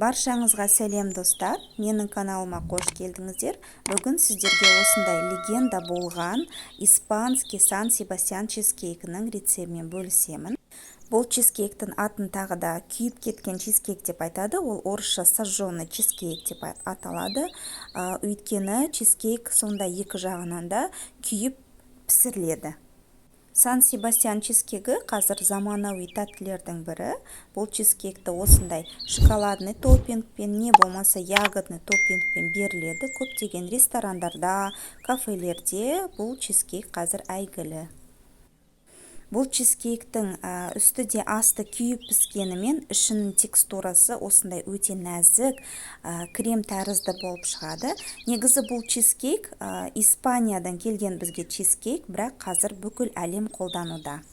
Баршаңызға сәлем достар, менің каналыма қош келдіңіздер. Бүгін сіздерге осындай легенда болған испанский Сан-Себастьян чизкейкінің рецептімен бөлісемін. Бұл чизкейктің атын тағы да күйіп кеткен чизкейк деп айтады. Ол орысша сожженный чизкейк деп аталады. Өйткені чизкейк сонда екі жағынан да күйіп пісіріледі. Сан-Себастьян чизкейгі қазір заманауи тәттілердің бірі. Бұл чизкейкті осындай шоколадный топпингпен, не болмаса ягодный топпингпен беріледі. Көптеген ресторандарда, кафелерде бұл чизкейк қазір әйгілі. Бұл чизкейктің үсті де асты күйіп піскенімен ішінің текстурасы осындай өте нәзік, крем тәрізді болып шығады. Негізі бұл чизкейк Испаниядан келген бізге чизкейк, бірақ қазір бүкіл әлем қолдануда.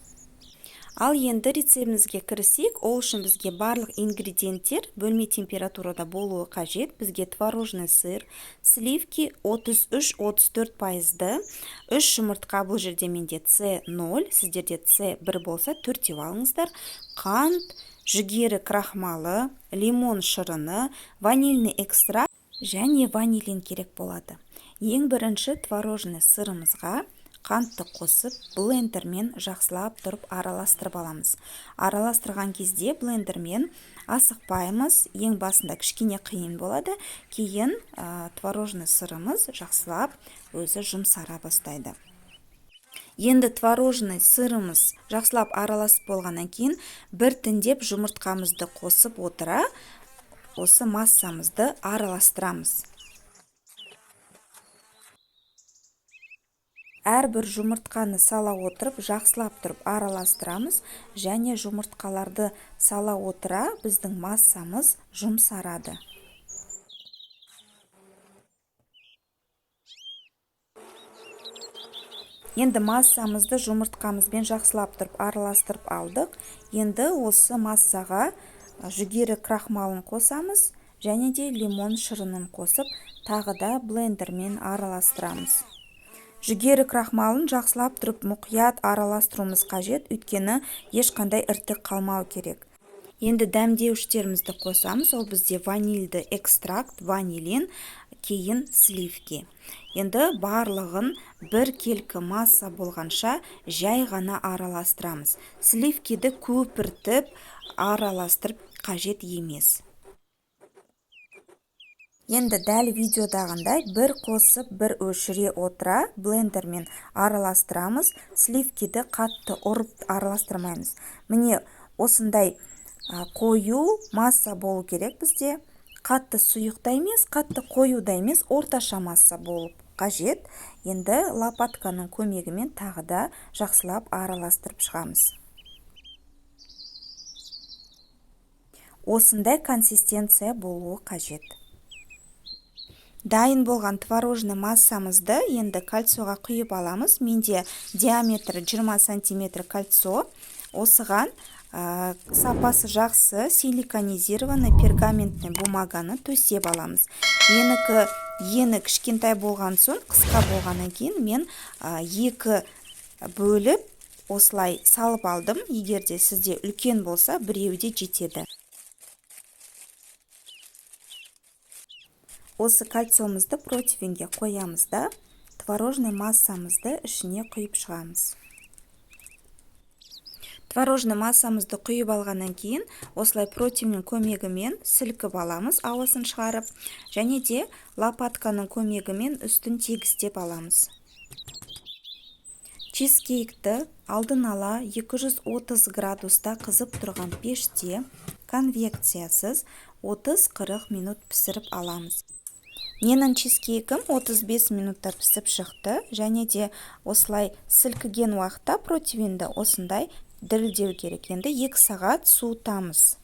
Ал енді рецептімізге кірісейік. Ол үшін бізге барлық ингредиенттер бөлме температурада болуы қажет. Бізге творожный сыр, сливки 33-34%, 3 жұмыртқа, бұл жерде менде С0, сіздерде С1 болса 4 алыңыздар, қант, жүгері крахмалы, лимон шырыны, ванильный экстракт және ванилин керек болады. Ең бірінші творожный сырымызға қантты қосып, блендермен жақсылап тұрып араластырып аламыз. Араластырған кезде блендермен асықпаймыз. Ең басында кішкене қиын болады. Кейін творожный сырымыз жақсылап өзі жұмсара бастайды. Енді творожный сырымыз жақсылап араласып болғаннан кейін біртіндеп жұмыртқамызды қосып отыра, осы массамызды араластырамыз. Әрбір жұмыртқаны сала отырып, жақсылап тұрып араластырамыз, және жұмыртқаларды сала отыра біздің массамыз жұмсарады. Енді массамызды жұмыртқамызбен жақсылап тұрып араластырып алдық. Енді осы массаға жүгері крахмалын қосамыз, және де лимон шырынын қосып, тағы да блендермен араластырамыз. Жүгері крахмалын жақсылап тұрып мұқият араластыруымыз қажет, өйткені ешқандай іртік қалмау керек. Енді дәмдеуіштерімізді қосамыз. Ол бізде ванильді экстракт, ванилин, кейін сливки. Енді барлығын бір келкі масса болғанша жай ғана араластырамыз. Сливкиді көпіртіп араластырып қажет емес. Енді дәл видеодағындай бір қосып, бір өшіре отыра блендермен араластырамыз. Сливкиді қатты ұрып араластырмаймыз. Міне осындай қою масса болу керек бізде. Қатты сұйықта емес, қатты қоюда емес, орташа масса болып қажет. Енді лопатканың көмегімен тағы да жақсылап араластырып шығамыз. Осындай консистенция болуы қажет. Дайын болған творожный массамызды енді кольцоға құйып аламыз. Менде диаметрі 20 см кольцо. Осыған сапасы жақсы силиконизированный пергаментный бумаганы төсеп аламыз. Ені кішкентай болған соң, қысқа болғаннан кейін мен екі бөліп осылай салып алдым. Егерде сізде үлкен болса, біреуде жетеді. Осы кольцомызды противеньге қоямыз да, творожный массамызды ішіне құйып шығамыз. Творожный массамызды құйып алғаннан кейін, осылай противеньнің көмегімен сілкіп аламыз, ауасын шығарып, және де лопатканың көмегімен үстін тегістеп аламыз. Чизкейкті алдын ала 230 градуста қызып тұрған пеште конвекциясыз 30-40 минут пісіріп аламыз. Менің чизкейкім 35 минутта пісіп шықты, және де осылай сілкіген уақытта противеньді осындай дірілдеу керек. Енді 2 сағат суытамыз.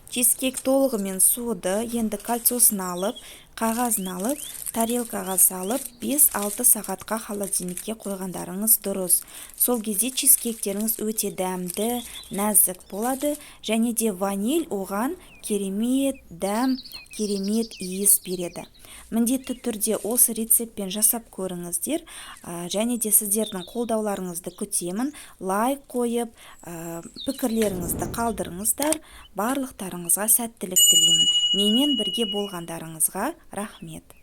Чизкейк толығымен суыды. Енді кольцосын алып, қағазын алып, тарелкаға салып 5-6 сағатқа холодильникке қойғандарыңыз дұрыс. Сол кезде чизкейктеріңіз өте дәмді, нәзік болады, және де ваниль оған керемет дәм, керемет иіс береді. Міндетті түрде осы рецептпен жасап көріңіздер, және де сіздердің қолдауларыңызды күтемін. Лайк қойып, пікірлеріңізді қалдырыңыздар. Барлықтарыңызға сәттілік тілеймін. Менімен бірге болғандарыңызға рахмет.